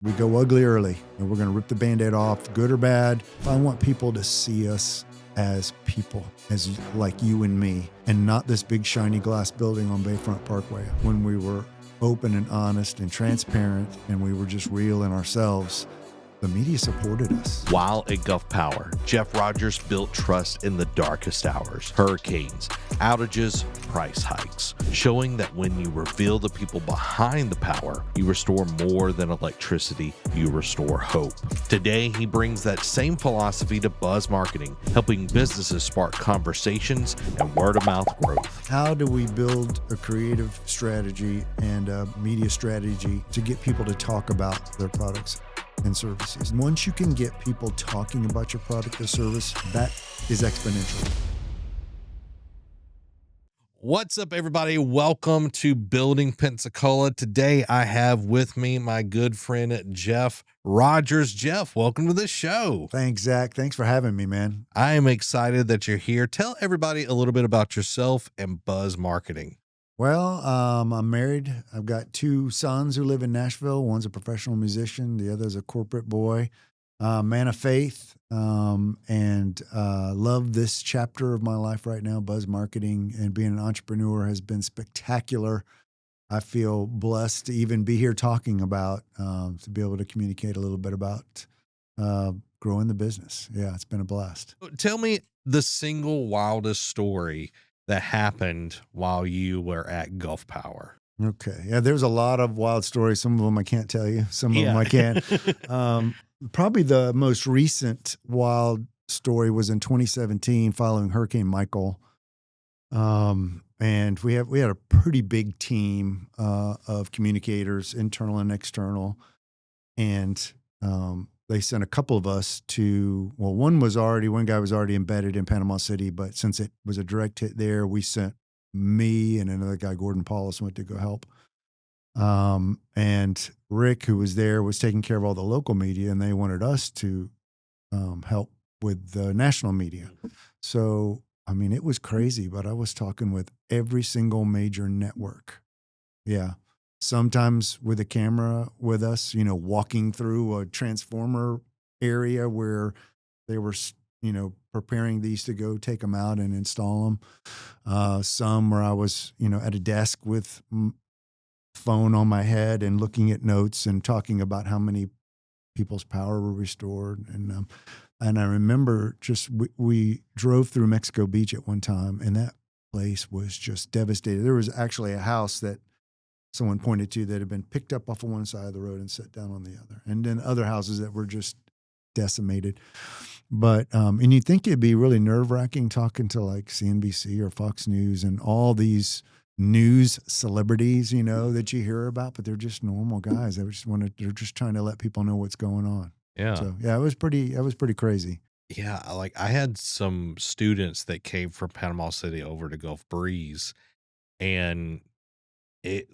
We go ugly early, and we're going to rip the Band-Aid off, good or bad. I want people to see us as people, as like you and me, and not this big shiny glass building on Bayfront Parkway. When we were open and honest and transparent, and we were just real in ourselves, the media supported us. While at Gulf Power, Jeff Rogers built trust in the darkest hours, hurricanes, outages, price hikes, showing that when you reveal the people behind the power, you restore more than electricity, you restore hope. Today, he brings that same philosophy to buzz marketing, helping businesses spark conversations and word-of-mouth growth. How do we build a creative strategy and a media strategy to get people to talk about their products and services? Once you can get people talking about your product or service, that is exponential. What's up, everybody? Welcome to Building Pensacola. Today, I have with me my good friend, Jeff Rogers. Jeff, welcome to the show. Thanks, Zach. Thanks for having me, man. I am excited that you're here. Tell everybody a little bit about yourself and buzz marketing. Well, I'm married. I've got two sons who live in Nashville. One's a professional musician. The other's a corporate boy, man of faith, and love this chapter of my life right now. Buzz marketing and being an entrepreneur has been spectacular. I feel blessed to even be here talking about, to be able to communicate a little bit about growing the business. Yeah, it's been a blast. Tell me the single wildest story that happened while you were at Gulf Power. Okay. Yeah, there's a lot of wild stories. Some of them I can't tell you. Some of them I can. Probably the most recent wild story was in 2017 following Hurricane Michael. And we had a pretty big team of communicators, internal and external. And they sent a couple of us to, well, one guy was already embedded in Panama City, but since it was a direct hit there, we sent me and another guy, Gordon Paulus, went to go help. And Rick, who was there, was taking care of all the local media, and they wanted us to help with the national media. So, I mean, it was crazy, but I was talking with every single major network. Yeah. Sometimes with a camera with us, walking through a transformer area where they were, preparing these to go take them out and install them. Some where I was, at a desk with phone on my head and looking at notes and talking about how many people's power were restored. And I remember we drove through Mexico Beach at one time, and that place was just devastated. There was actually a house that someone pointed to that had been picked up off of one side of the road and set down on the other. And then other houses that were just decimated. But, and you'd think it'd be really nerve-wracking talking to like CNBC or Fox News and all these news celebrities, that you hear about, but they're just normal guys. They're just trying to let people know what's going on. Yeah. So yeah, it was pretty crazy. Yeah. Like I had some students that came from Panama City over to Gulf Breeze, and they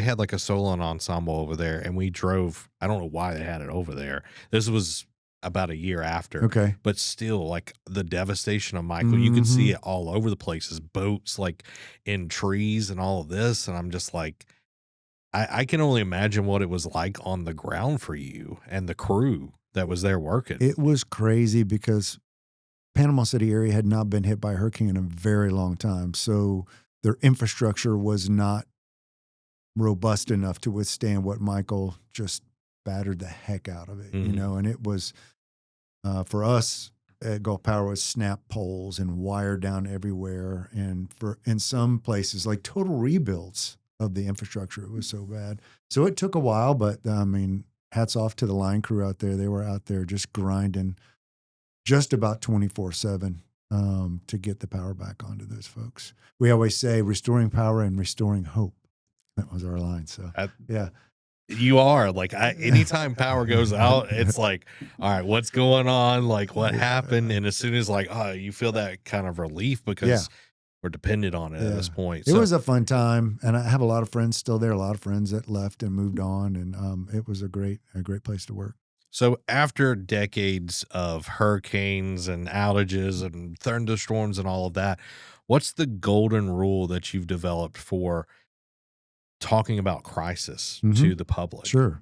had like a solo ensemble over there, and we drove. I don't know why they had it over there. This was about a year after. Okay. But still, like the devastation of Michael, you can see it all over the places, boats like in trees and all of this. And I'm just like, I can only imagine what it was like on the ground for you and the crew that was there working. It was crazy because Panama City area had not been hit by a hurricane in a very long time. So their infrastructure was not robust enough to withstand what Michael just battered the heck out of it, and it was, for us at Gulf Power, was snap poles and wire down everywhere. And in some places, like total rebuilds of the infrastructure. It was so bad. So it took a while, but I mean, hats off to the line crew out there. They were out there just grinding just about 24/7. To get the power back onto those folks. We always say restoring power and restoring hope. That was our line. So yeah. You are like, anytime power goes out, it's like, all right, what's going on? Like what happened? And as soon as you feel that kind of relief because we're dependent on it at this point. It was a fun time. And I have a lot of friends still there, a lot of friends that left and moved on. And it was a great place to work. So after decades of hurricanes and outages and thunderstorms and all of that, what's the golden rule that you've developed for talking about crisis to the public? Sure.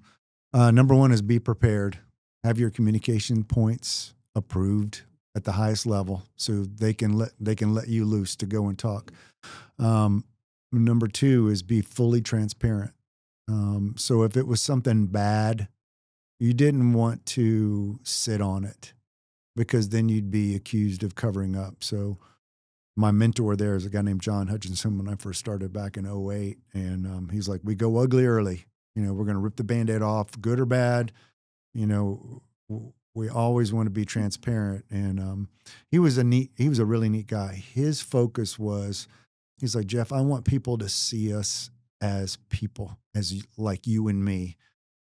Number one is be prepared. Have your communication points approved at the highest level, so they can let you loose to go and talk. Number two is be fully transparent. So if it was something bad, you didn't want to sit on it, because then you'd be accused of covering up. So my mentor there is a guy named John Hutchinson when I first started back in '08. And he's like, we go ugly early. We're going to rip the Band-Aid off, good or bad. We always want to be transparent. And he was a really neat guy. His focus was, he's like, Jeff, I want people to see us as people, as like you and me,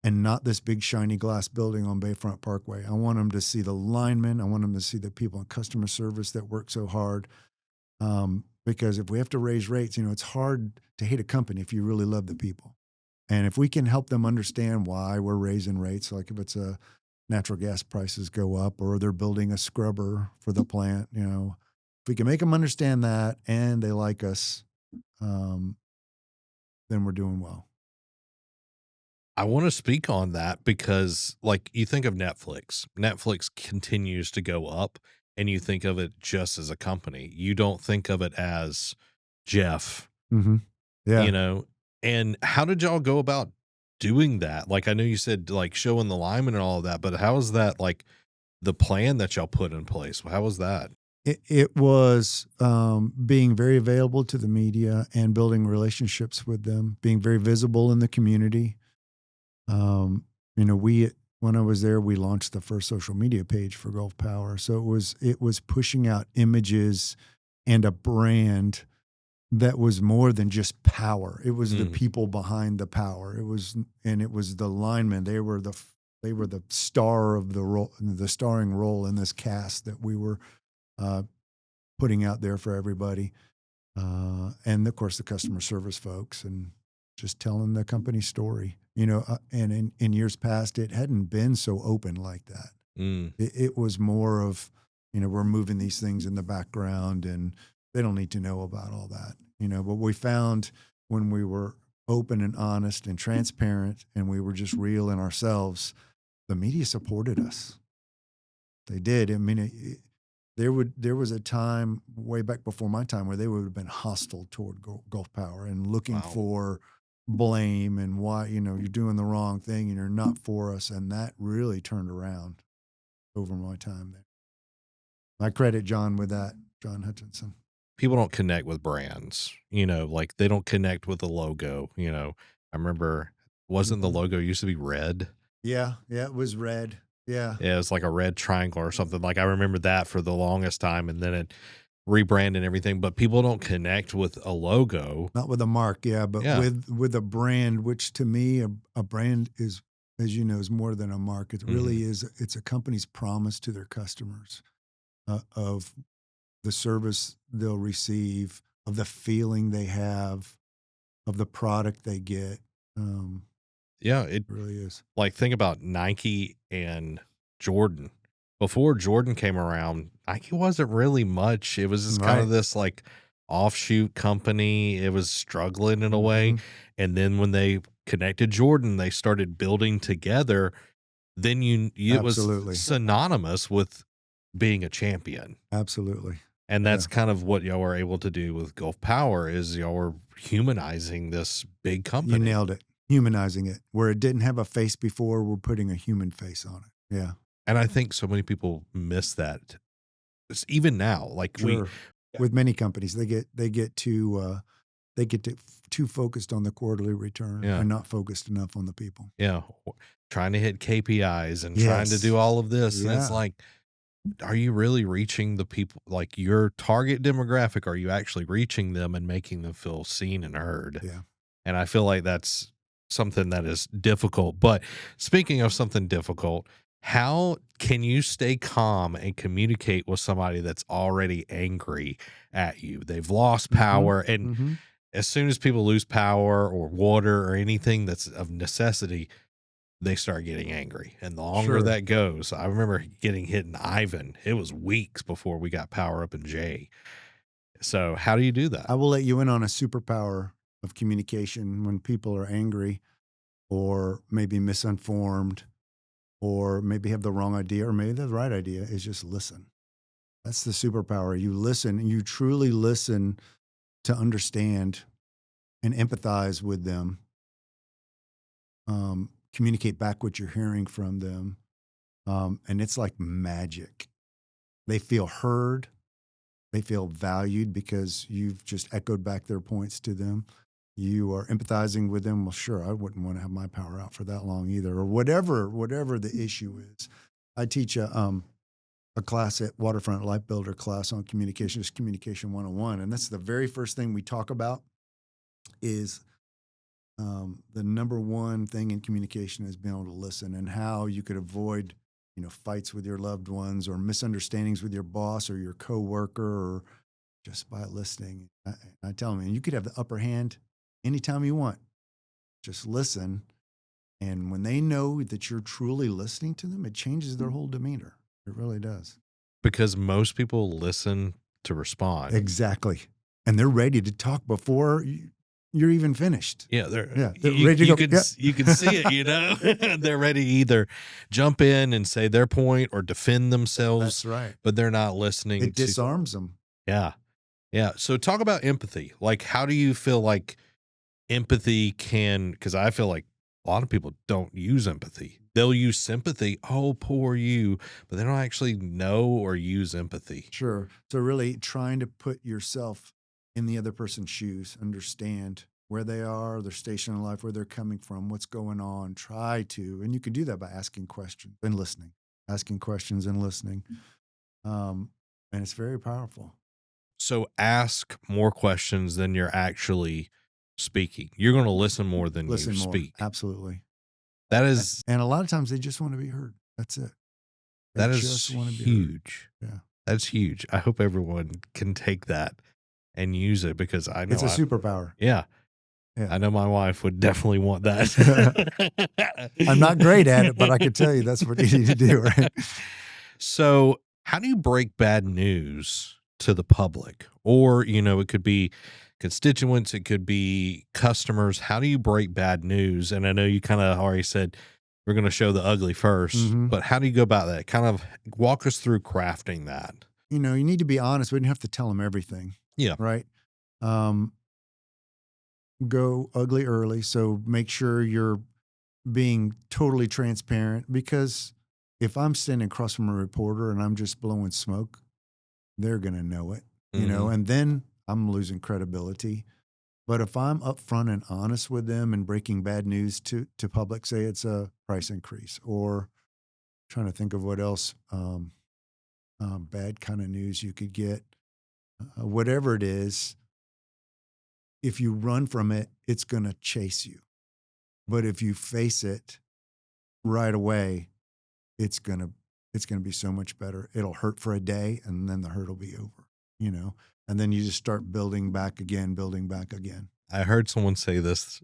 and not this big shiny glass building on Bayfront Parkway. I want them to see the linemen. I want them to see the people in customer service that work so hard. Because if we have to raise rates, it's hard to hate a company if you really love the people. And if we can help them understand why we're raising rates, like if it's a natural gas prices go up or they're building a scrubber for the plant, if we can make them understand that and they like us, then we're doing well. I want to speak on that because, like, you think of Netflix. Netflix continues to go up, and you think of it just as a company. You don't think of it as Jeff, Mm-hmm. Yeah. you know? And how did y'all go about doing that? Like, I know you said, like, showing the lineman and all of that, but how is that, like, the plan that y'all put in place? How was that? It was being very available to the media and building relationships with them, being very visible in the community. When I was there, we launched the first social media page for Gulf Power. So it was pushing out images and a brand that was more than just power. It was the people behind the power. It was the linemen. They were the star of the role, the starring role in this cast that we were putting out there for everybody. And of course the customer service folks, and just telling the company story, and in years past, it hadn't been so open like that. It was more of, we're moving these things in the background and they don't need to know about all that, but we found when we were open and honest and transparent and we were just real in ourselves, the media supported us. They did. I mean, there was a time way back before my time where they would have been hostile toward Gulf Power and looking for blame and why, you're doing the wrong thing and you're not for us. And that really turned around over my time there. I credit John with that, John Hutchinson. People don't connect with brands, like they don't connect with the logo. I remember, wasn't the logo used to be red? Yeah. It was red. Yeah. Yeah, it was like a red triangle or something. Like, I remember that for the longest time, and then it rebranded and everything. But people don't connect with a logo, not with a mark. Yeah, but with a brand, which to me, a brand is, as you know, is more than a mark. It really is. It's a company's promise to their customers of the service they'll receive, of the feeling they have, of the product they get. Yeah, it really is. Like, think about Nike and Jordan. Before Jordan came around, Nike wasn't really much. It was just kind of this like offshoot company. It was struggling in a way. And then when they connected Jordan, they started building together. Then it was synonymous with being a champion. Absolutely. And that's kind of what y'all were able to do with Gulf Power, is y'all were humanizing this big company. You nailed it. Humanizing it. Where it didn't have a face before, we're putting a human face on it. Yeah. And I think so many people miss that. Even now, like with many companies, they get too focused on the quarterly return and not focused enough on the people. Yeah. Trying to hit KPIs and trying to do all of this. And it's like, are you really reaching the people, like your target demographic? Are you actually reaching them and making them feel seen and heard? Yeah. And I feel like that's something that is difficult. But speaking of something difficult, how can you stay calm and communicate with somebody that's already angry at you? They've lost power. And as soon as people lose power or water or anything that's of necessity, they start getting angry. And the longer that goes, I remember getting hit in Ivan. It was weeks before we got power up in J. So how do you do that? I will let you in on a superpower of communication when people are angry. or maybe misinformed, or maybe have the wrong idea, or maybe the right idea, is just listen. That's the superpower. You listen, and you truly listen to understand and empathize with them, communicate back what you're hearing from them. And it's like magic. They feel heard. They feel valued because you've just echoed back their points to them. You are empathizing with them. Well, sure, I wouldn't want to have my power out for that long either, or whatever the issue is. I teach a class at Waterfront Life Builder class on communication, just Communication 101. And that's the very first thing we talk about is the number one thing in communication is being able to listen, and how you could avoid, fights with your loved ones or misunderstandings with your boss or your coworker, or just by listening. I tell them, and you could have the upper hand anytime you want. Just listen. And when they know that you're truly listening to them, it changes their whole demeanor. It really does. Because most people listen to respond. Exactly. And they're ready to talk before you're even finished. Yeah, they're ready to go. You can see it, They're ready to either jump in and say their point or defend themselves. That's right. But they're not listening. It disarms them. Yeah. Yeah. So talk about empathy. Like, how do you feel like empathy can, because I feel like a lot of people don't use empathy. They'll use sympathy. Oh, poor you. But they don't actually know or use empathy. Sure. So really trying to put yourself in the other person's shoes, understand where they are, their station in life, where they're coming from, what's going on. Try to, and you can do that by asking questions and listening, asking questions and listening. And it's very powerful. So ask more questions than you're actually speaking. You're going to listen more than you speak. Absolutely. That is, and a lot of times they just want to be heard. That's it. That is huge. Yeah. That's huge. I hope everyone can take that and use it, because I know it's a superpower. Yeah. I know my wife would definitely want that. I'm not great at it, but I can tell you that's what you need to do, right? So how do you break bad news to the public? Or, it could be constituents, it could be customers. How do you break bad news? And I know you kind of already said we're going to show the ugly first, but how do you go about that? Kind of walk us through crafting that. You need to be honest. We don't have to tell them everything. Yeah. Right. Go ugly early. So make sure you're being totally transparent, because if I'm standing across from a reporter and I'm just blowing smoke, they're going to know it, and then I'm losing credibility. But if I'm upfront and honest with them and breaking bad news to public, say it's a price increase, or trying to think of what else, bad kind of news you could get, whatever it is, if you run from it, it's going to chase you. But if you face it right away, it's going to be so much better. It'll hurt for a day, and then the hurt will be over, and then you just start building back again. I heard someone say this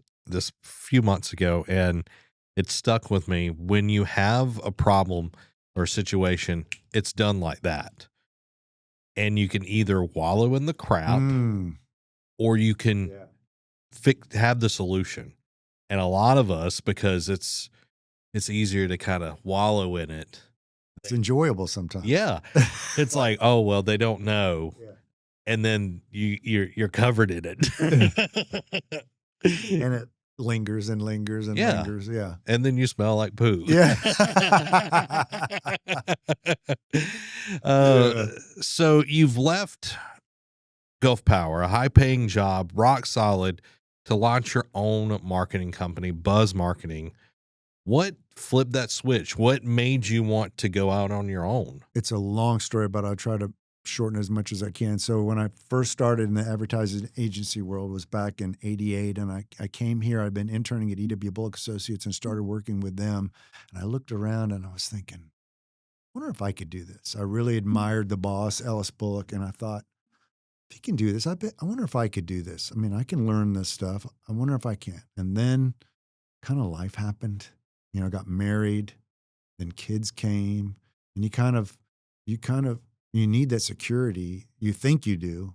few months ago, and it stuck with me. When you have a problem or a situation, it's done like that. And you can either wallow in the crap or you can have the solution. And a lot of us, because it's easier to kind of wallow in it. It's enjoyable sometimes. Yeah. It's like, oh, well, they don't know. Yeah. And then you're covered in it. And it lingers and lingers and lingers. Yeah. And then you smell like poo. Yeah. So you've left Gulf Power, a high-paying job, rock solid, to launch your own marketing company, Buzz Marketing. What flipped that switch? What made you want to go out on your own? It's a long story, but I'll try to shorten as much as I can. So when I first started in the advertising agency world was back in '88, and I came here. I'd been interning at E.W. Bullock Associates and started working with them. And I looked around and I was thinking, I wonder if I could do this. I really admired the boss, Ellis Bullock, and I thought, if he can do this, I wonder if I could do this. I mean, I can learn this stuff. I wonder if I can. And then kind of life happened. I got married, then kids came, and you need that security. You think you do.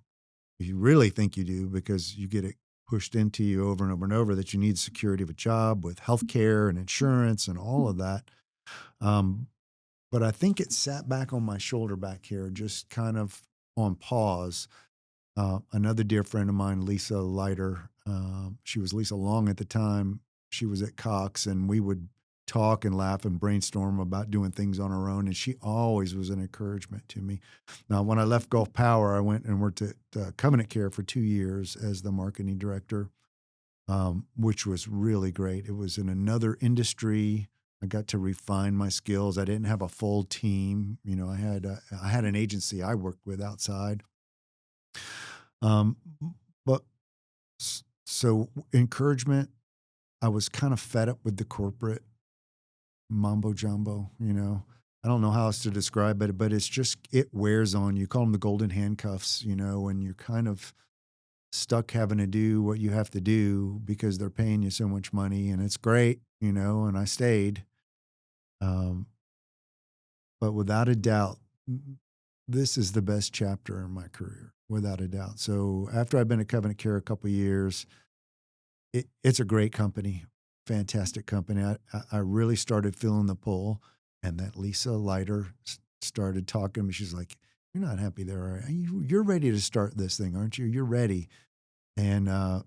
You really think you do, because you get pushed into you over and over and over that you need security of a job with healthcare and insurance and all of that. Um, but I think it sat back on my shoulder back here, just kind of on pause. Another dear friend of mine, Lisa Leiter, she was Lisa Long at the time. She was at Cox, and we would talk and laugh and brainstorm about doing things on our own. And she always was an encouragement to me. Now, when I left Gulf Power, I went and worked at Covenant Care for 2 years as the marketing director, which was really great. It was in another industry. I got to refine my skills. I didn't have a full team. You know, I had an agency I worked with outside. Um, but so encouragement, I was kind of fed up with the corporate mambo jumbo, you know. I don't know how else to describe it, but it's just, it wears on you. Call them the golden handcuffs, you know, and you're kind of stuck having to do what you have to do because they're paying you so much money, and it's great, you know, and I stayed. Um, but without a doubt, this is the best chapter in my career, without a doubt. So after I've been at Covenant Care a couple of years, it's a great company, fantastic company. I really started feeling the pull, and that Lisa Leiter started talking to me. She's like, "You're not happy there, are you? You're ready to start this thing, aren't you? You're ready." And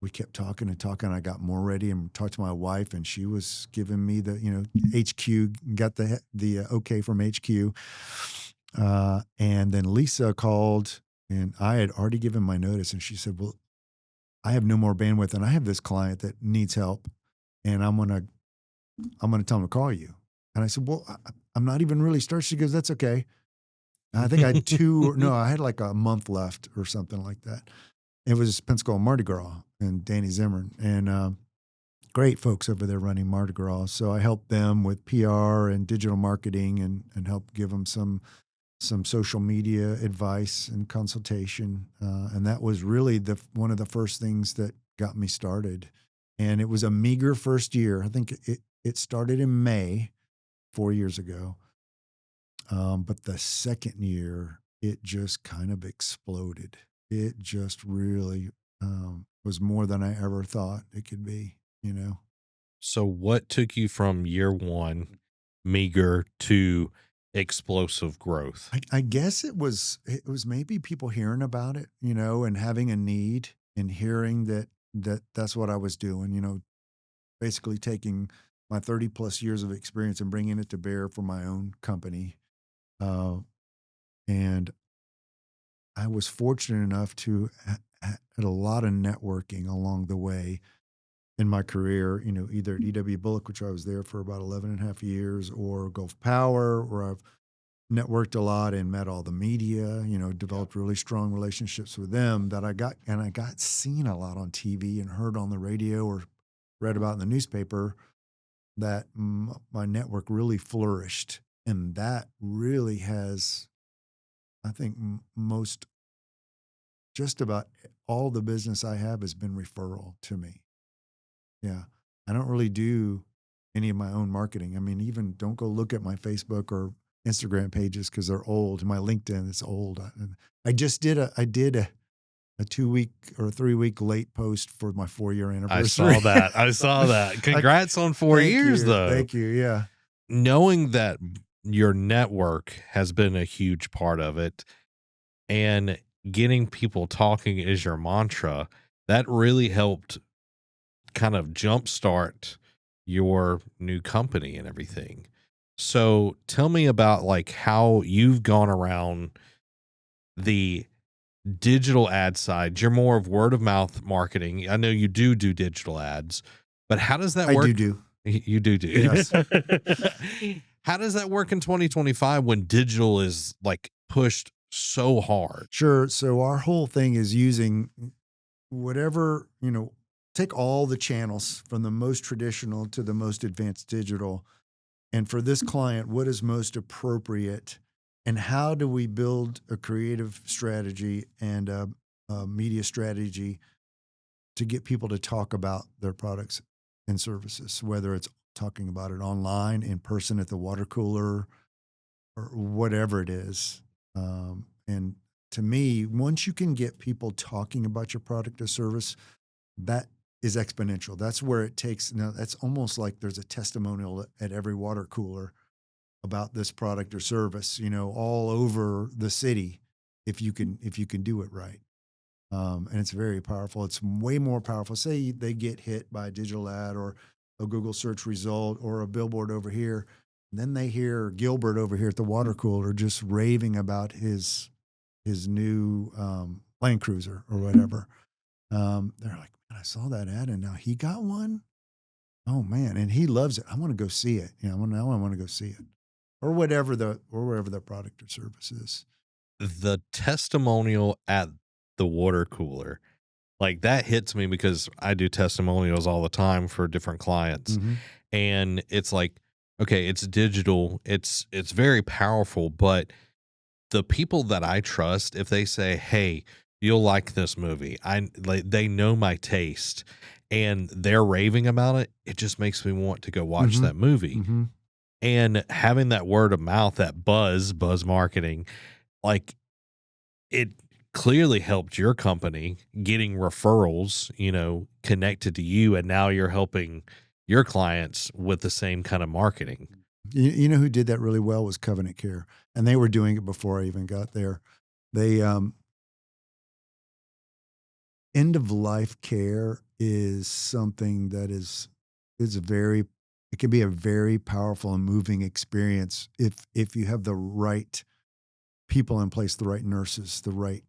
we kept talking and talking. I got more ready and talked to my wife, and she was giving me the, you know, HQ, got the okay from HQ. And then Lisa called, and I had already given my notice, and she said, "Well, I have no more bandwidth, and I have this client that needs help, and I'm gonna tell him to call you." And I said, "Well, I'm not even really started." She goes, "That's okay." And I think I had no, I had like a month left or something like that. It was Pensacola Mardi Gras and Danny Zimmern, and great folks over there running Mardi Gras. So I helped them with PR and digital marketing, and helped give them some social media advice and consultation. And that was really one of the first things that got me started. And it was a meager first year. I think it started in May 4 years ago. But the second year, it just kind of exploded. It just really was more than I ever thought it could be, you know? So what took you from year one, meager, to explosive growth? I guess it was maybe people hearing about it, you know, and having a need, and hearing that's what I was doing, you know, basically taking my 30 plus years of experience and bringing it to bear for my own company. Uh, and I was fortunate enough to had a lot of networking along the way in my career, you know, either at EW Bullock, which I was there for about 11 and a half years, or Gulf Power, where I've networked a lot and met all the media, you know, developed really strong relationships with them, that I got seen a lot on TV and heard on the radio or read about in the newspaper, that my network really flourished. And that really has, I think, most, just about all the business I have has been referral to me. Yeah. I don't really do any of my own marketing. I mean, even don't go look at my Facebook or Instagram pages because they're old. My LinkedIn is old. I just did a 2 week or 3 week late post for my 4 year I anniversary. saw that. I saw that. Congrats on 4 years, though. Thank you. Yeah. Knowing that your network has been a huge part of it, and getting people talking is your mantra, that really helped kind of jumpstart your new company and everything. So tell me about like how you've gone around the digital ad side. You're more of word of mouth marketing. I know you do digital ads, but how does that I work? do. You do. Yes. How does that work in 2025 when digital is like pushed so hard? Sure. So our whole thing is using whatever, you know, take all the channels from the most traditional to the most advanced digital. And for this client, what is most appropriate, and how do we build a creative strategy and a media strategy to get people to talk about their products and services, whether it's talking about it online, in person at the water cooler, or whatever it is. And to me, once you can get people talking about your product or service, that is exponential. That's where it takes. Now that's almost like there's a testimonial at every water cooler about this product or service, all over the city if you can do it right. And it's very powerful. It's way more powerful. Say they get hit by a digital ad or a Google search result or a billboard over here, and then they hear Gilbert over here at the water cooler just raving about his new Land Cruiser or whatever. They're like, man, I saw that ad, and now he got one. Oh man, and he loves it. I want to go see it. Now I want to go see it, or wherever the product or service is. The testimonial at the water cooler, like that hits me because I do testimonials all the time for different clients. Mm-hmm. And it's like, okay, it's digital, it's very powerful, but the people that I trust, if they say, "Hey, you'll like this movie," they know my taste and they're raving about it, it just makes me want to go watch Mm-hmm. that movie. Mm-hmm. And having that word of mouth, that buzz marketing, like it clearly helped your company getting referrals, connected to you, and now you're helping your clients with the same kind of marketing. You know who did that really well was Covenant Care, and they were doing it before I even got there. They end of life care is something that is a very it can be a very powerful and moving experience if you have the right people in place, the right nurses, the right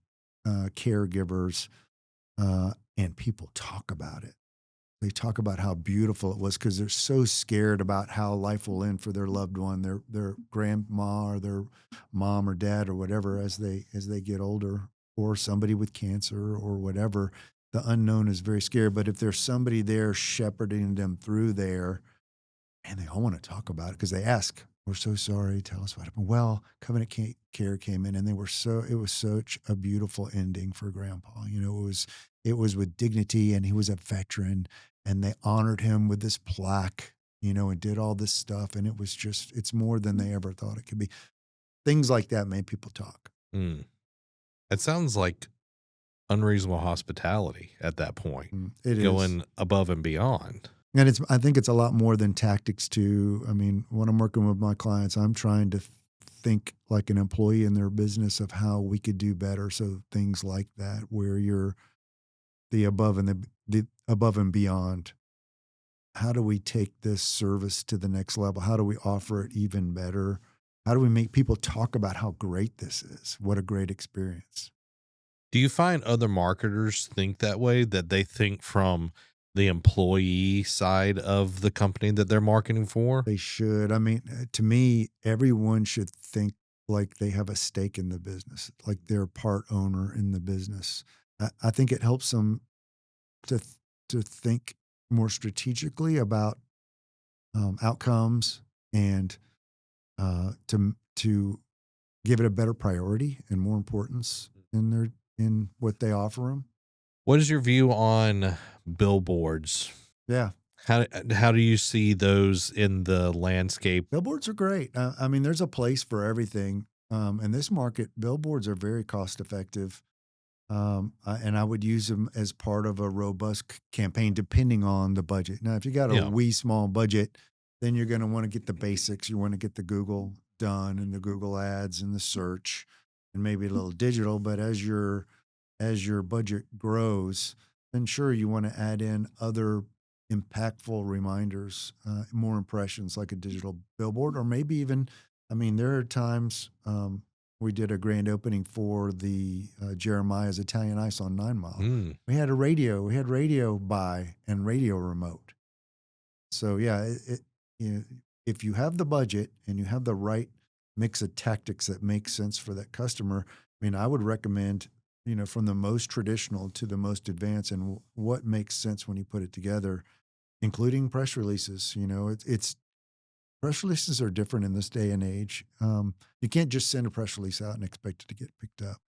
caregivers, and people talk about it. They talk about how beautiful it was because they're so scared about how life will end for their loved one, their grandma or their mom or dad or whatever as they get older, or somebody with cancer or whatever. The unknown is very scary. But if there's somebody there shepherding them through there, and they all want to talk about it because they ask, "We're so sorry. Tell us what happened." Well, Covenant Care came in, and it was such a beautiful ending for Grandpa. It was with dignity, and he was a veteran, and they honored him with this plaque, and did all this stuff, and it's more than they ever thought it could be. Things like that made people talk. Mm. It sounds like unreasonable hospitality at that point, It is. going above and beyond. And I think it's a lot more than tactics too. I mean, when I'm working with my clients, I'm trying to think like an employee in their business of how we could do better. So things like that, where you're the above and the above and beyond. How do we take this service to the next level? How do we offer it even better? How do we make people talk about how great this is? What a great experience. Do you find other marketers think that way, that they think from the employee side of the company that they're marketing for? They should. I mean, to me, everyone should think like they have a stake in the business, like they're part owner in the business. I think it helps them to to think more strategically about outcomes and to give it a better priority and more importance in what they offer them. What is your view on billboards? Yeah, How do you see those in the landscape? billboards are great. I mean, there's a place for everything. In this market, billboards are very cost effective. And I would use them as part of a robust campaign, depending on the budget. Now, if you got a Yeah. wee small budget, then you're going to want to get the basics. You want to get the Google done and the Google ads and the search, and maybe a little digital. But as your budget grows, then sure you want to add in other impactful reminders, more impressions like a digital billboard, or maybe even. I mean, there are times. We did a grand opening for the Jeremiah's Italian Ice on 9 Mile. Mm. We had radio buy and radio remote. So yeah, if you have the budget and you have the right mix of tactics that make sense for that customer, I mean, I would recommend, from the most traditional to the most advanced, and what makes sense when you put it together, including press releases. It's press releases are different in this day and age. You can't just send a press release out and expect it to get picked up.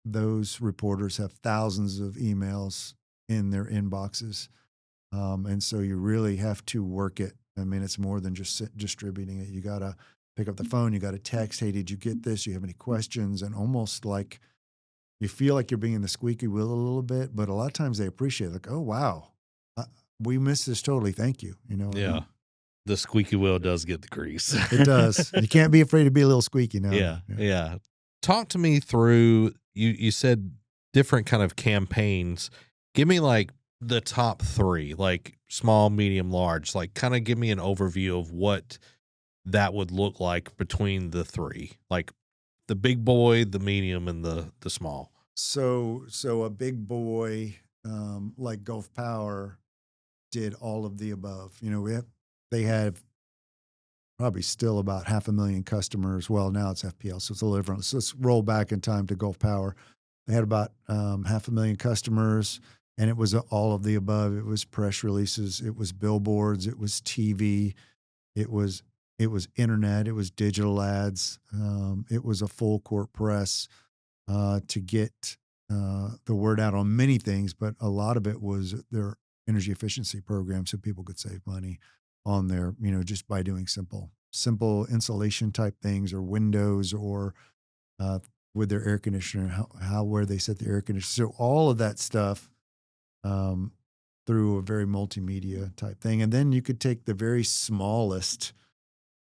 Those reporters have thousands of emails in their inboxes. And so you really have to work it. I mean, it's more than just distributing it. You got to pick up the phone. You got to text, "Hey, did you get this? Do you have any questions?" And almost like You feel like you're being the squeaky wheel a little bit, but a lot of times they appreciate it. Like, oh, wow, uh, we missed this totally. Thank you. You know, Yeah. The squeaky wheel does get the grease. it does. You can't be afraid to be a little squeaky. No, Yeah. no. Yeah. Talk to me through, you said different kind of campaigns. Give me like the top three, like small, medium, large, like kind of give me an overview of what that would look like between the three, like the big boy, the medium, and the small. So a big boy like Gulf Power did all of the above. You know, they have probably still about 500,000 customers. Well, now it's FPL, so it's a little different. So let's roll back in time to Gulf Power. They had about 500,000 customers, and it was all of the above. It was press releases, it was billboards, it was TV, it was internet, it was digital ads, it was a full court press to get the word out on many things, but a lot of it was their energy efficiency program, so people could save money on their, you know, just by doing simple insulation type things or windows or with their air conditioner, how where they set the air conditioner. So all of that stuff um, through a very multimedia type thing, and then you could take the very smallest.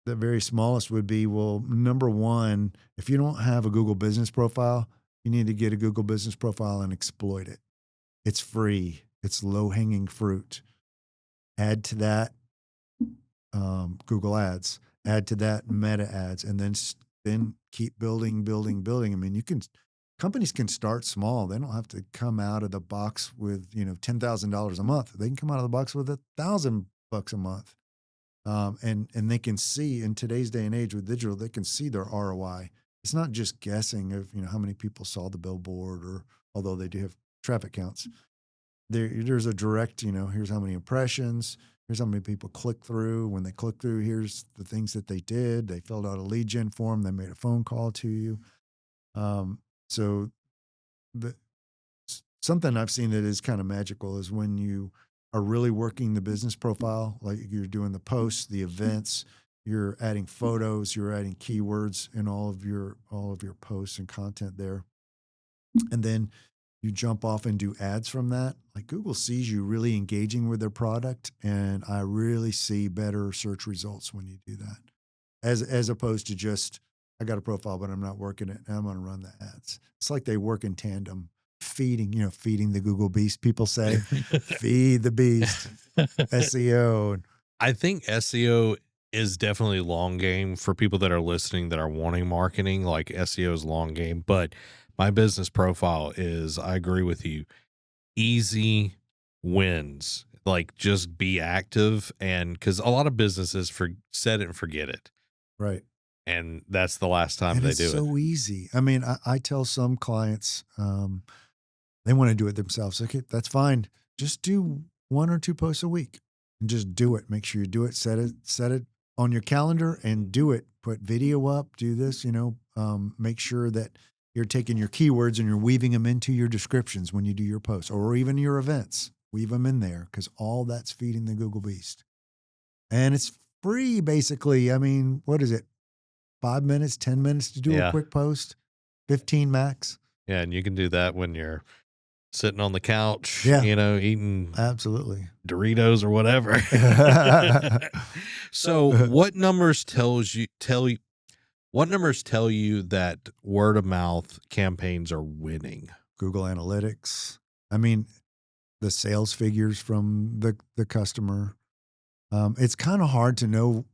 The very smallest would be, well, number one, if you don't have a Google business profile, you need to get a Google business profile and exploit it. It's free. It's low hanging fruit. Add to that Google Ads. Add to that Meta Ads, and then keep building, building, building. I mean, companies can start small. They don't have to come out of the box with $10,000 a month. They can come out of the box with $1,000 a month. And they can see in today's day and age with digital, they can see their ROI. It's not just guessing of how many people saw the billboard, or although they do have traffic counts. There's a direct, here's how many impressions, here's how many people click through. When they click through, here's the things that they did. They filled out a lead gen form. They made a phone call to you. So the something I've seen that is kind of magical is when you are really working the business profile, like you're doing the posts, the events, you're adding photos, you're adding keywords in all of your posts and content there. And then you jump off and do ads from that. Like Google sees you really engaging with their product, and I really see better search results when you do that. As opposed to just, I got a profile, but I'm not working it, and I'm going to run the ads. It's like they work in tandem, feeding the Google beast. People say, feed the beast, SEO. I think SEO is definitely long game for people that are listening that are wanting marketing. Like SEO is long game, but my business profile is, I agree with you, easy wins. Like just be active, and because a lot of businesses set it and forget it. Right. And that's the last time And they it's do so it. easy. I mean, I tell some clients, they want to do it themselves. Okay, that's fine. Just do 1 or 2 posts a week and just do it. Make sure you do it. Set it on your calendar and do it. Put video up, do this, make sure that you're taking your keywords and you're weaving them into your descriptions when you do your posts or even your events. Weave them in there because all that's feeding the Google beast. And it's free, basically. I mean, what is it? 5 minutes, 10 minutes to do a quick post, 15 max. Yeah, and you can do that when you're sitting on the couch, Yeah. Eating Absolutely. Doritos or whatever. So what numbers tell you that word of mouth campaigns are winning? Google Analytics. I mean, the sales figures from the customer. It's kind of hard to know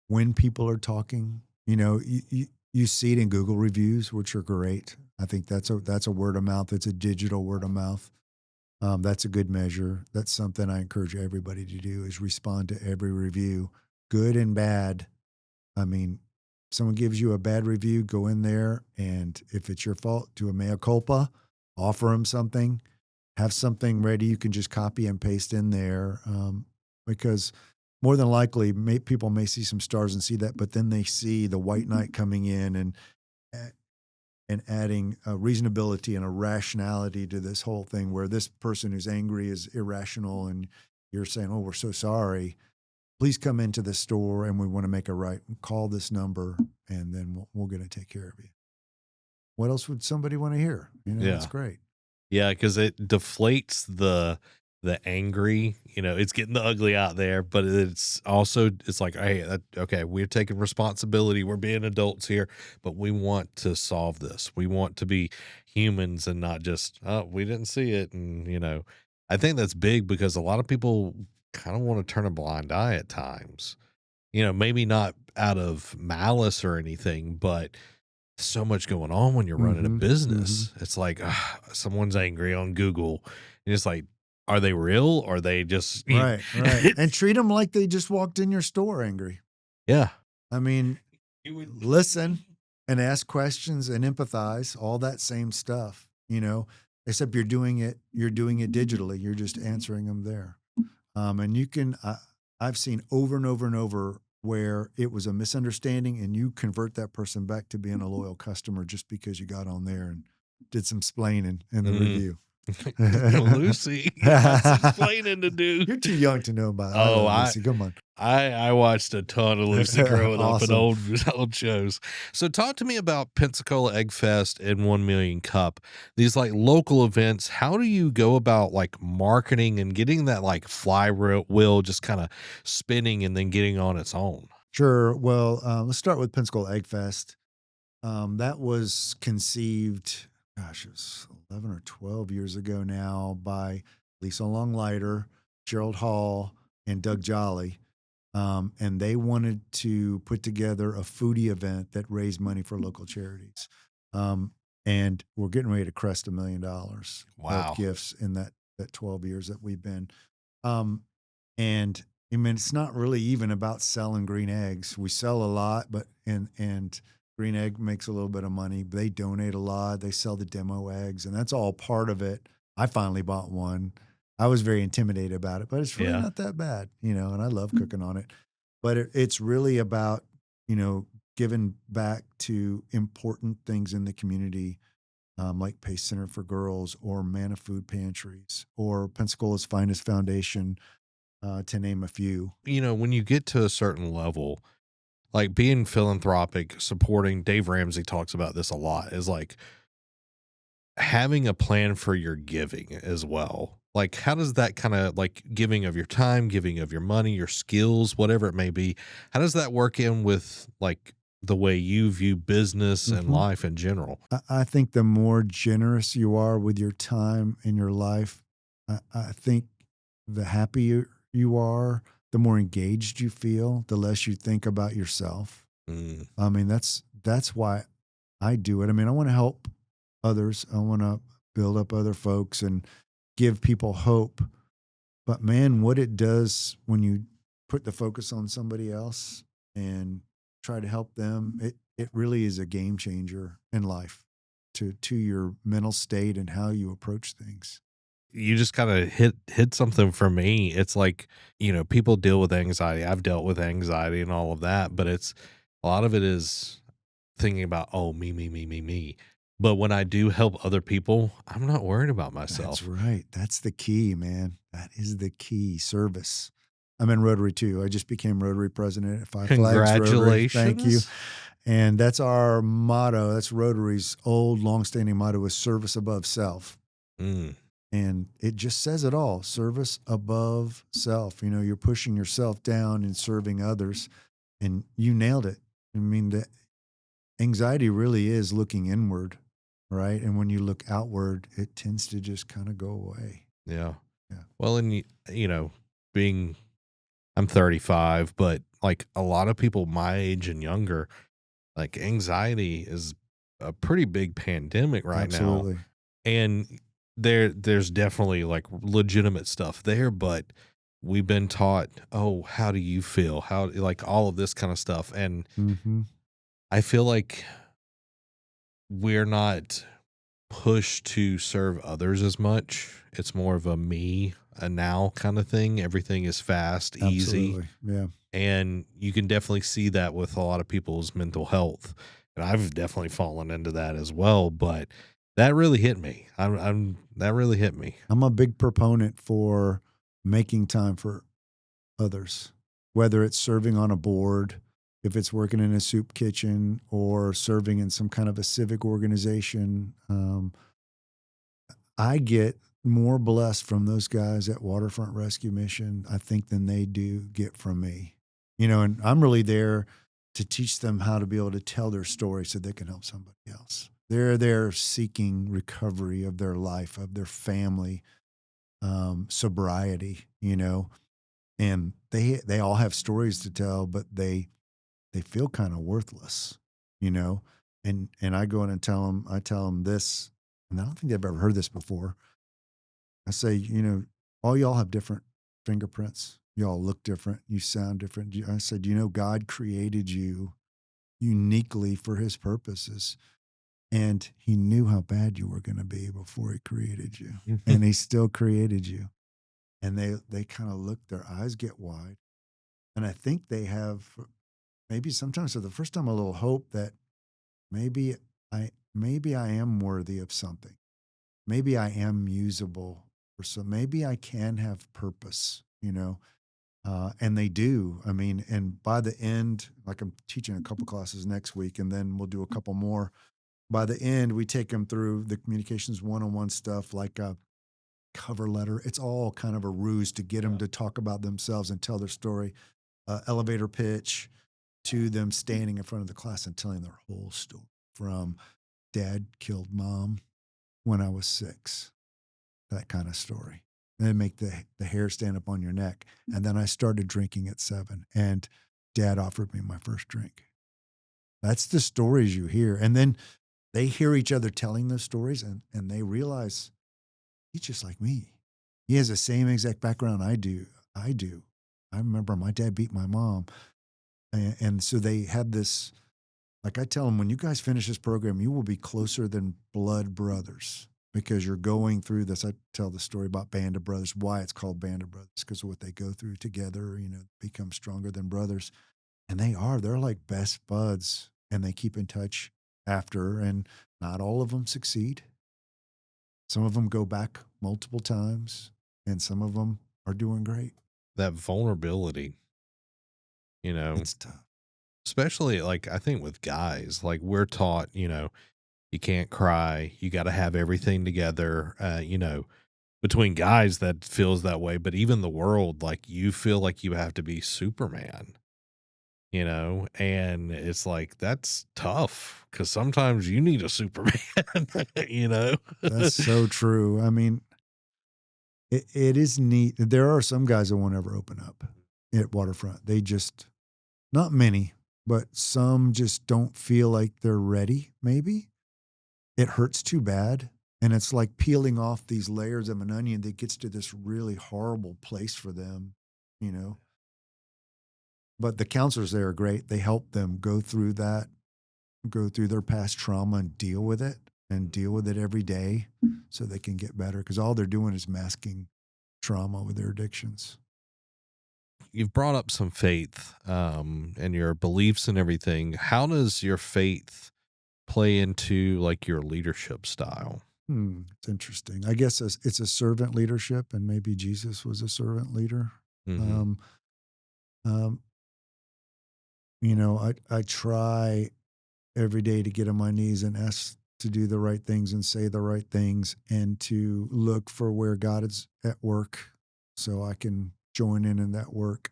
when people are talking. You see it in Google reviews, which are great. I think that's a word of mouth. It's a digital word of mouth. That's a good measure. That's something I encourage everybody to do, is respond to every review, good and bad. I mean, someone gives you a bad review, go in there, and if it's your fault, do a mea culpa, offer them something, have something ready you can just copy and paste in there, because more than likely people may see some stars and see that, but then they see the white knight coming in and adding a reasonability and a rationality to this whole thing, where this person who's angry is irrational, and you're saying, oh, we're so sorry. Please come into the store and we want to make a right. Call this number, and then we're going to take care of you. what else would somebody want to hear? It's Yeah. great. Yeah, because it deflates the angry. It's getting the ugly out there, but it's like, hey, okay, we're taking responsibility. We're being adults here, but we want to solve this. We want to be humans and not just, oh, we didn't see it. And I think that's big because a lot of people kind of want to turn a blind eye at times. Maybe not out of malice or anything, but so much going on when you're running a Hmm. Hmm. business. It's like, someone's angry on Google. And it's like, are they real? Or are they just, Right, right. And treat them like they just walked in your store angry. yeah. I mean, listen and ask questions and empathize, all that same stuff, except you're doing it digitally. You're just answering them there. And you can, I've seen over and over and over where it was a misunderstanding and you convert that person back to being a loyal customer just because you got on there and did some splaining in the review. Lucy, you got some explaining to do. You're too young to know about it. Oh, love Lucy. Come on. I watched a ton of Lucy growing up in Awesome. old shows. So talk to me about Pensacola Egg Fest and 1 Million Cup. These like local events. How do you go about like marketing and getting that like flywheel just kind of spinning and then getting on its own? Sure. Well, let's start with Pensacola Egg Fest. That was conceived, gosh, it was 11 or 12 years ago now by Lisa Longleiter, Gerald Hall, and Doug Jolly. And they wanted to put together a foodie event that raised money for local charities. And we're getting ready to crest $1 million Wow. of gifts in that 12 years that we've been. And I mean, it's not really even about selling green eggs. We sell a lot, but and Green Egg makes a little bit of money. They donate a lot. They sell the demo eggs, and that's all part of it. I finally bought one. I was very intimidated about it, but it's really not that bad, and I love cooking on it. But it's really about, giving back to important things in the community, like Pace Center for Girls or Manna Food Pantries or Pensacola's Finest Foundation, to name a few. When you get to a certain level, like being philanthropic, supporting, Dave Ramsey talks about this a lot, is like having a plan for your giving as well. Like, how does that kind of like giving of your time, giving of your money, your skills, whatever it may be, how does that work in with like the way you view business and life in general? I think the more generous you are with your time in your life, I think the happier you are, the more engaged you feel, the less you think about yourself. Mm. I mean, that's why I do it. I mean, I want to help others. I want to build up other folks and give people hope. But man, what it does when you put the focus on somebody else and try to help them, it really is a game changer in life to your mental state and how you approach things. You just kind of hit something for me. It's like, people deal with anxiety. I've dealt with anxiety and all of that, but a lot of it is thinking about, oh, me. But when I do help other people, I'm not worried about myself. That's right. That's the key, man. That is the key. Service. I'm in Rotary too. I just became Rotary president at Five Flags Rotary. Congratulations. Thank you. And that's our motto. That's Rotary's old, longstanding motto is service above self. Mm. And it just says it all. Service above self. You're pushing yourself down and serving others. And you nailed it. I mean, the anxiety really is looking inward, right? And when you look outward, it tends to just kind of go away. Yeah. Yeah. Well, and I'm 35, but like a lot of people my age and younger, like anxiety is a pretty big pandemic right Absolutely. now. And there's definitely like legitimate stuff there, but we've been taught, oh, how do you feel? How, like all of this kind of stuff. And I feel like we're not pushed to serve others as much. It's more of a me, a now kind of thing. Everything is fast, easy. Absolutely. Yeah. And you can definitely see that with a lot of people's mental health. And I've definitely fallen into that as well. But that really hit me. That really hit me. I'm a big proponent for making time for others, whether it's serving on a board, if it's working in a soup kitchen or serving in some kind of a civic organization, I get more blessed from those guys at Waterfront Rescue Mission, I think, than they do get from me. And I'm really there to teach them how to be able to tell their story so they can help somebody else. They're there seeking recovery of their life, of their family, sobriety, and they all have stories to tell, but they feel kind of worthless, you know. And I go in and I tell them this, and I don't think they've ever heard this before. I say, all y'all have different fingerprints. Y'all look different. You sound different. I said, God created you uniquely for His purposes, and He knew how bad you were going to be before He created you, and He still created you. And they kind of look, their eyes get wide, and I think they have maybe sometimes for the first time a little hope that maybe I am worthy of something. Maybe I am usable for some. Maybe I can have purpose, and they do. I mean, and by the end, like I'm teaching a couple classes next week, and then we'll do a couple more. By the end, we take them through the communications one-on-one stuff, like a cover letter. It's all kind of a ruse to get them to talk about themselves and tell their story. Elevator pitch, to them standing in front of the class and telling their whole story, from dad killed mom when I was 6, that kind of story. And then make the hair stand up on your neck. And then I started drinking at 7, and dad offered me my first drink. That's the stories you hear. And then they hear each other telling those stories, and they realize he's just like me. He has the same exact background I do. I remember my dad beat my mom. And so they had this, like I tell them, when you guys finish this program, you will be closer than blood brothers because you're going through this. I tell the story about Band of Brothers, why it's called Band of Brothers, because of what they go through together, become stronger than brothers. And they're like best buds, and they keep in touch after. And not all of them succeed. Some of them go back multiple times, and some of them are doing great. That vulnerability, It's tough. especially like I think with guys, like we're taught, you can't cry, you got to have everything together. Between guys that feels that way, but even the world, like you feel like you have to be Superman, and it's like that's tough because sometimes you need a Superman, That's so true. I mean, it is neat. There are some guys that won't ever open up at Waterfront. They just, not many, but some just don't feel like they're ready, maybe. It hurts too bad. And it's like peeling off these layers of an onion that gets to this really horrible place for them, you know. But the counselors there are great. They help them go through that, go through their past trauma and deal with it every day so they can get better. Because all they're doing is masking trauma with their addictions. You've brought up some faith, and your beliefs and everything. How does your faith play into like your leadership style? It's interesting. I guess it's a servant leadership, and maybe Jesus was a servant leader. Mm-hmm. Um, um, I try every day to get on my knees and ask to do the right things and say the right things and to look for where God is at work so I can join in that work.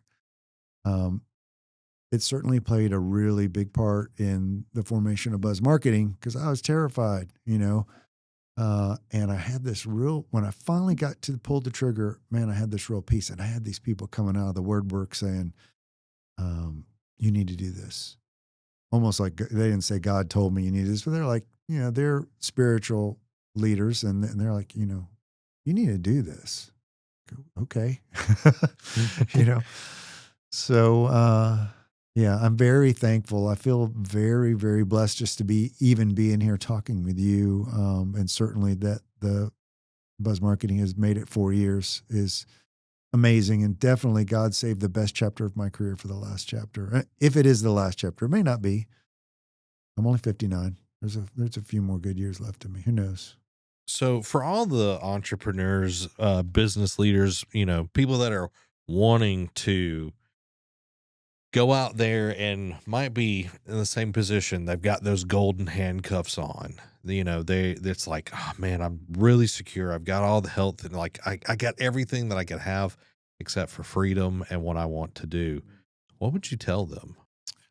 It certainly played a really big part in the formation of Buzz Marketing because I was terrified, and I had this when I finally got to pull the trigger, man, I had this real peace. And I had these people coming out of the word work saying, you need to do this. Almost like they didn't say God told me you need this, but they're like, they're spiritual leaders. And they're like, you need to do this. Okay. So, yeah, I'm very thankful. I feel very, very blessed just to even being here talking with you. And certainly that the Buzz Marketing has made it 4 years is amazing. And definitely God saved the best chapter of my career for the last chapter. If it is the last chapter, it may not be. I'm only 59. There's a few more good years left in me. Who knows? So for all the entrepreneurs, business leaders, people that are wanting to go out there and might be in the same position. They've got those golden handcuffs on. You know, it's like, oh man, I'm really secure. I've got all the health and like I got everything that I could have except for freedom and what I want to do. What would you tell them?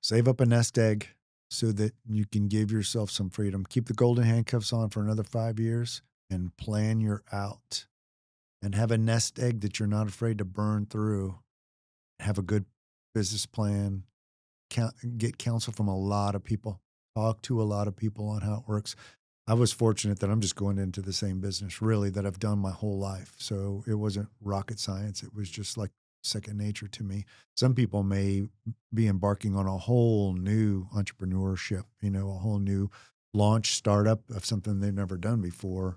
Save up a nest egg so that you can give yourself some freedom. Keep the golden handcuffs on for another 5 years and plan your out. And have a nest egg that you're not afraid to burn through. Have a good business plan. Get counsel from a lot of people. Talk to a lot of people on how it works. I was fortunate that I'm just going into the same business, really, that I've done my whole life. So it wasn't rocket science. It was just like second nature to me. Some people may be embarking on a whole new entrepreneurship, you know, a whole new launch startup of something they've never done before.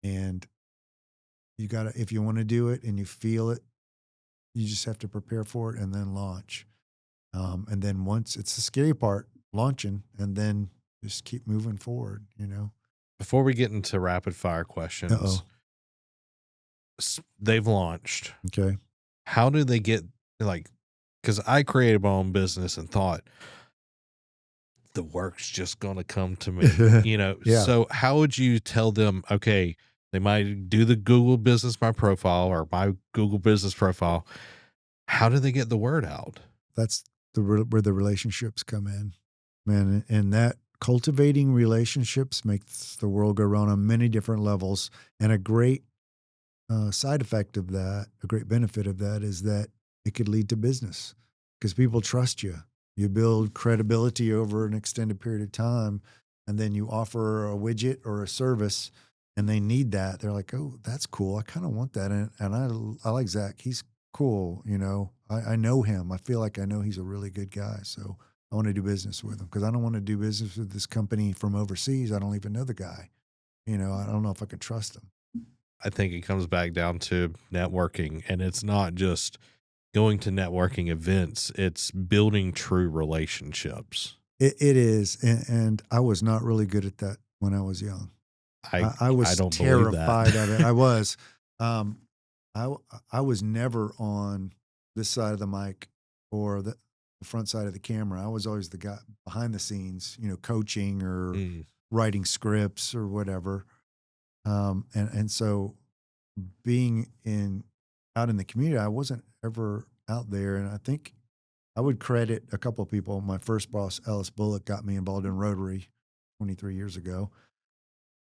And you got to, if you want to do it and you feel it, you just have to prepare for it and then launch. And then once it's the scary part, launching, and then just keep moving forward, you know. Before we get into rapid fire questions, they've launched. Okay. How do they get, like, because I created my own business and thought the work's just going to come to me, you know? Yeah. So how would you tell them, okay, they might do the Google Business My Profile or my Google Business Profile. How do they get the word out? That's where the relationships come in, man. And that cultivating relationships makes the world go round on many different levels. And a great side effect of that, a great benefit of that is that it could lead to business because people trust you. You build credibility over an extended period of time, and then you offer a widget or a service and they need that. They're like, oh, that's cool. I kind of want that. And I like Zach. He's cool. You know, I know him. I feel like I know he's a really good guy. So I want to do business with him because I don't want to do business with this company from overseas. I don't even know the guy. You know, I don't know if I could trust him. I think it comes back down to networking, and it's not just going to networking events. It's building true relationships. It is. And I was not really good at that when I was young. I was don't terrified of it. I was. I was never on this side of the mic or the front side of the camera. I was always the guy behind the scenes, you know, coaching or writing scripts or whatever. And so being out in the community, I wasn't ever out there. And I think I would credit a couple of people. My first boss, Ellis Bullock, got me involved in Rotary 23 years ago.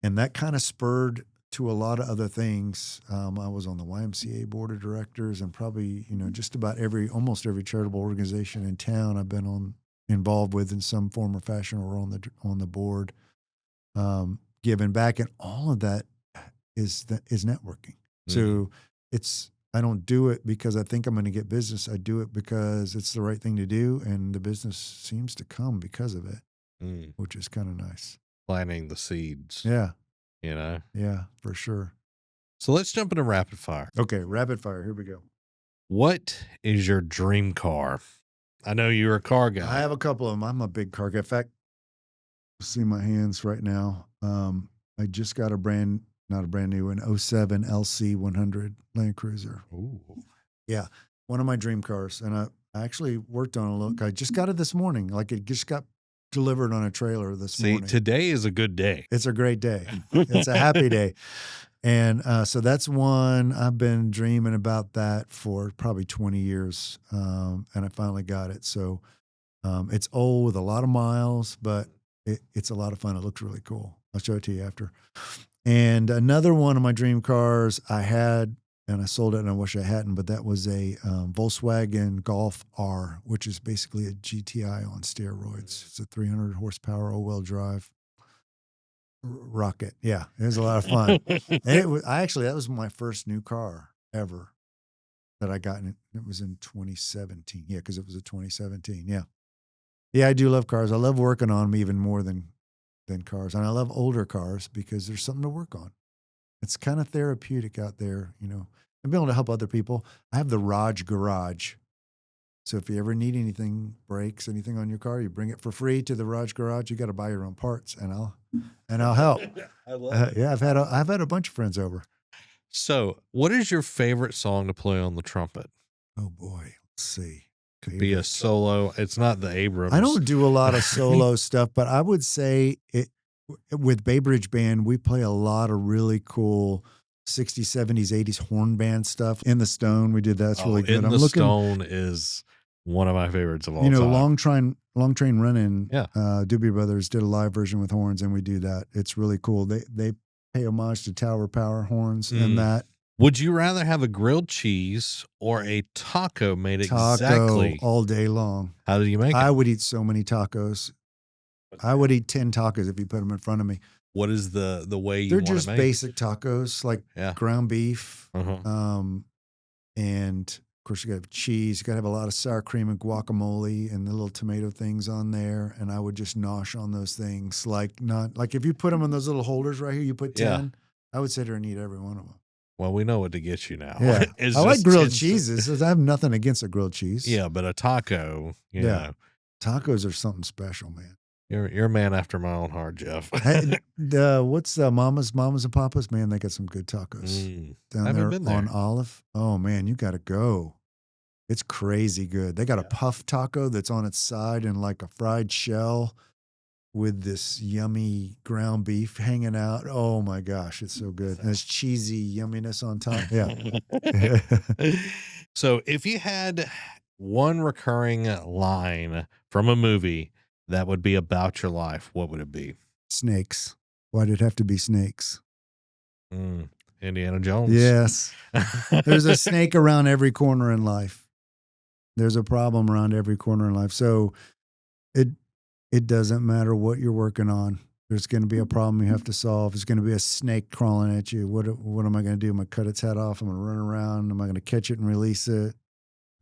And that kind of spurred to a lot of other things. I was on the YMCA board of directors and probably, you know, just about almost every charitable organization in town I've been involved with in some form or fashion or on the board, giving back. And all of that is networking. So I don't do it because I think I'm going to get business. I do it because it's the right thing to do. And the business seems to come because of it, which is kind of nice. Planting the seeds. Yeah. You know? Yeah, for sure. So let's jump into rapid fire. Okay, rapid fire. Here we go. What is your dream car? I know you're a car guy. I have a couple of them. I'm a big car guy. In fact, see my hands right now. I just got not a brand new, an 07 LC 100 Land Cruiser. Ooh. Yeah, one of my dream cars. And I actually worked on a look. I just got it this morning. Like it just got delivered on a trailer this morning. Today is a good day. It's a great day. It's a happy day. And so that's one. I've been dreaming about that for probably 20 years. And I finally got it. So it's old with a lot of miles, but it's a lot of fun. It looks really cool. I'll show it to you after. And another one of my dream cars I had, and I sold it and I wish I hadn't, but that was a Volkswagen Golf R, which is basically a GTI on steroids. It's a 300 horsepower all-wheel drive rocket. Yeah, it was a lot of fun. And that was my first new car ever that I got. It was in 2017. Yeah, because it was a 2017. Yeah. Yeah, I do love cars. I love working on them even more than cars. And I love older cars because there's something to work on. It's kind of therapeutic out there, you know, and being able to help other people. I have the Raj Garage. So if you ever need anything, brakes, anything on your car, you bring it for free to the Raj Garage. You got to buy your own parts, and I'll help. I love it. Yeah, I've had a bunch of friends over. So, what is your favorite song to play on the trumpet? Oh boy, let's see. be a solo. It's not the Abrams. I don't do a lot of solo stuff, but I would say with Bay Bridge Band, we play a lot of really cool 60s, 70s, 80s horn band stuff. In the Stone, we did that. That's really good. In the Stone is one of my favorites of all time. Long Train Running. Yeah. Doobie Brothers did a live version with horns, and we do that. It's really cool. They pay homage to Tower Power horns and that. Would you rather have a grilled cheese or a taco made exactly all day long? How do you make it? I would eat so many tacos. I would eat 10 tacos if you put them in front of me. What is the way you They're want to just make basic tacos, like ground beef. And of course you got to have cheese. You got to have a lot of sour cream and guacamole and the little tomato things on there. And I would just nosh on those things. Like if you put them in those little holders right here, you put 10, I would sit there and eat every one of them. Well, we know what to get you now. Yeah. I like grilled cheeses. I have nothing against a grilled cheese. Yeah, but a taco, you know. Tacos are something special, man. You're a man after my own heart, Jeff. What's Mamas and Papas? Man, they got some good tacos down there on Olive. Oh, man, you got to go. It's crazy good. They got a puff taco that's on its side and like a fried shell with this yummy ground beef hanging out. Oh my gosh, it's so good. And it's cheesy yumminess on top. Yeah. So if you had one recurring line from a movie that would be about your life, what would it be? Snakes. Why'd it have to be snakes? Indiana Jones. Yes. There's a snake around every corner in life. There's a problem around every corner in life. So it doesn't matter what you're working on. There's going to be a problem you have to solve. There's going to be a snake crawling at you. What am I going to do? Am I going to cut its head off? I'm going to run around. Am I going to catch it and release it?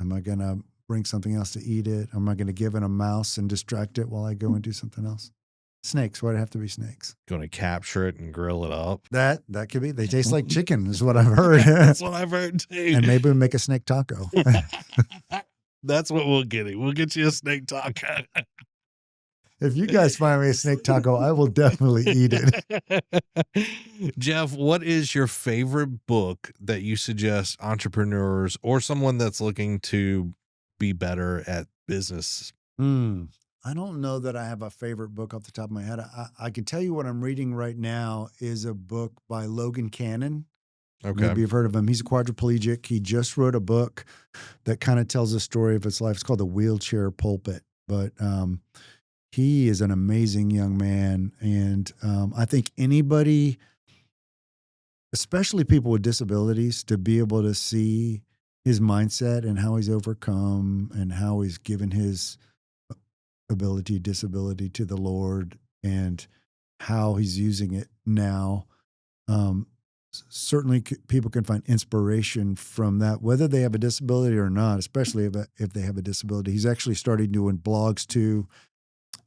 Am I going to bring something else to eat it? Am I going to give it a mouse and distract it while I go and do something else? Snakes. Why'd it have to be snakes? Going to capture it and grill it up. That could be. They taste like chicken is what I've heard. That's what I've heard too. And maybe we'll make a snake taco. That's what we'll get him. We'll get you a snake taco. If you guys find me a snake taco, I will definitely eat it. Jeff, what is your favorite book that you suggest entrepreneurs or someone that's looking to be better at business? I don't know that I have a favorite book off the top of my head. I can tell you what I'm reading right now is a book by Logan Cannon. Okay. Maybe you've heard of him. He's a quadriplegic. He just wrote a book that kind of tells the story of his life. It's called The Wheelchair Pulpit. But he is an amazing young man. And I think anybody, especially people with disabilities, to be able to see his mindset and how he's overcome and how he's given his disability to the Lord and how he's using it now. Certainly people can find inspiration from that, whether they have a disability or not, especially if they have a disability. He's actually started doing blogs too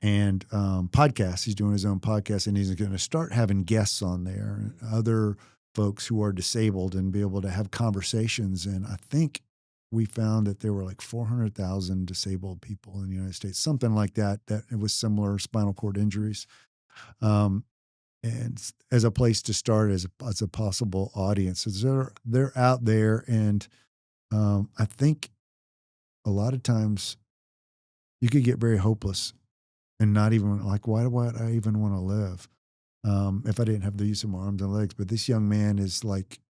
and podcasts. He's doing his own podcast, and he's going to start having guests on there, other folks who are disabled, and be able to have conversations. And I think we found that there were like 400,000 disabled people in the United States, something like that it was similar spinal cord injuries. And as a place to start as a possible audience. So they're out there. And I think a lot of times you could get very hopeless and not even like, why do I even want to live if I didn't have the use of my arms and legs? But this young man is like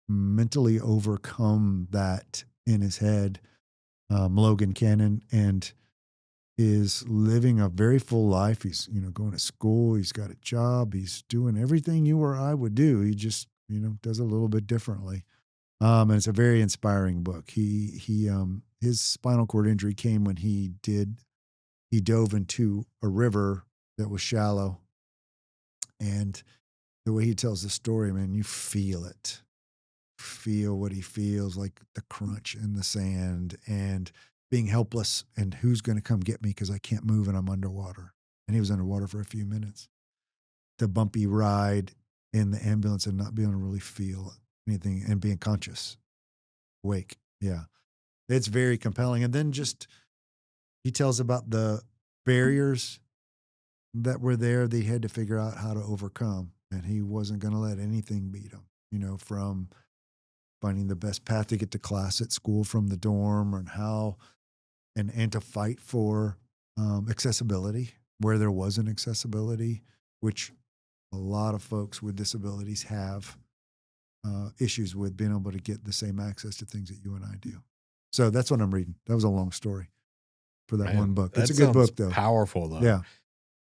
mentally overcome that in his head, Logan Cannon, and is living a very full life. He's, going to school. He's got a job. He's doing everything you or I would do. He just, does a little bit differently. And it's a very inspiring book. His spinal cord injury came when he dove into a river that was shallow. And the way he tells the story, man, you feel it. Feel what he feels, like the crunch in the sand and being helpless, and who's going to come get me because I can't move and I'm underwater. And he was underwater for a few minutes. The bumpy ride in the ambulance and not being able to really feel anything and being conscious, awake. Yeah. It's very compelling. And then he tells about the barriers that were there that he had to figure out how to overcome. And he wasn't going to let anything beat him, from finding the best path to get to class at school from the dorm, and how and to fight for accessibility where there wasn't accessibility, which a lot of folks with disabilities have issues with being able to get the same access to things that you and I do. So that's what I'm reading. That was a long story for that one book. It's a good book, though. Powerful, though. Yeah.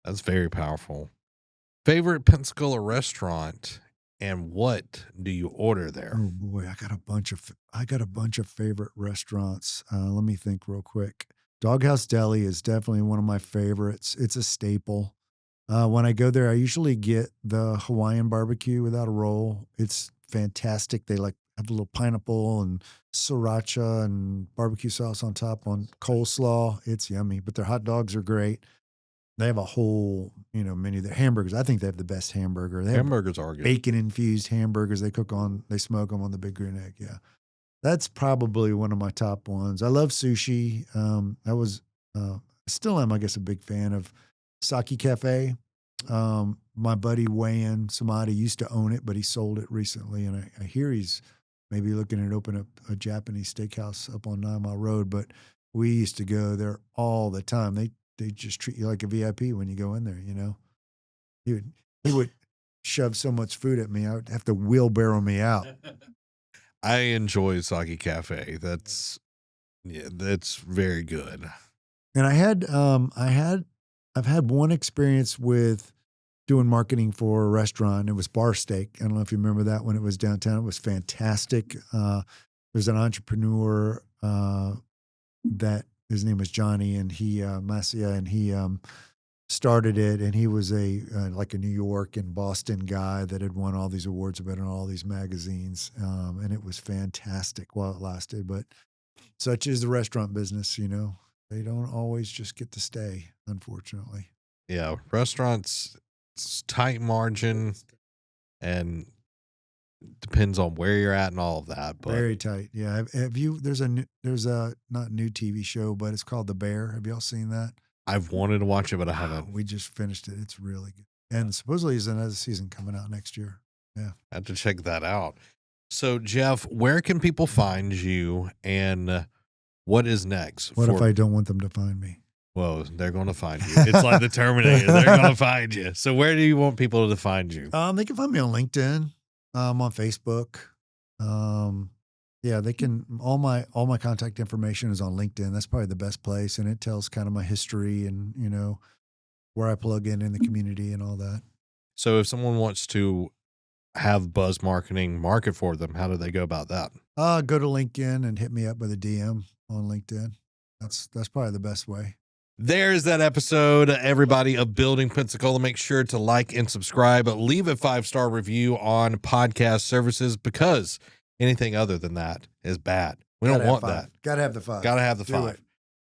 That's very powerful. Favorite Pensacola restaurant, and what do you order there? Oh boy, I got a bunch of favorite restaurants. Let me think real quick. Doghouse Deli is definitely one of my favorites. It's a staple. When I go there, I usually get the Hawaiian barbecue without a roll. It's fantastic. They like have a little pineapple and sriracha and barbecue sauce on top on coleslaw. It's yummy, but their hot dogs are great. They have a whole, menu. Their hamburgers, I think they have the best hamburger. They have Hamburgers are good. bacon-infused hamburgers. They smoke them on the Big Green Egg. Yeah. That's probably one of my top ones. I love sushi. Still am, I guess, a big fan of Sake Cafe. My buddy Wayan Samadi used to own it, but he sold it recently. And I hear he's maybe looking at open up a Japanese steakhouse up on 9 Mile Road, but we used to go there all the time. They just treat you like a VIP when you go in there, He would shove so much food at me, I would have to wheelbarrow me out. I enjoy Sake Cafe. That's very good. And I've had one experience with doing marketing for a restaurant. It was Bar Steak. I don't know if you remember that when it was downtown. It was fantastic. There's an entrepreneur that his name was Johnny, and he Masia, and he started it. And he was like a New York and Boston guy that had won all these awards, about in all these magazines, and it was fantastic while it lasted. But such is the restaurant business, they don't always just get to stay, unfortunately. Yeah, restaurants, it's tight margin, and depends on where you're at and all of that. But very tight. Yeah. Have you? There's a not new TV show, but it's called The Bear. Have y'all seen that? I've wanted to watch it, but I haven't. We just finished it. It's really good, and supposedly there's another season coming out next year. Yeah, I have to check that out. So, Jeff, where can people find you, and what is next? What if I don't want them to find me? Well, they're going to find you. It's like the Terminator. They're going to find you. So where do you want people to find you? They can find me on LinkedIn. On Facebook. Yeah, they can. All my contact information is on LinkedIn. That's probably the best place, and it tells kind of my history and where I plug in the community and all that. So if someone wants to have Buzz Marketing market for them, how do they go about that? Go to LinkedIn and hit me up with a DM on LinkedIn. That's probably the best way. There's that episode, everybody, of Building Pensacola. Make sure to like and subscribe. Leave a 5-star review on podcast services, because anything other than that is bad. We don't want that. Gotta have the 5. Gotta have the 5.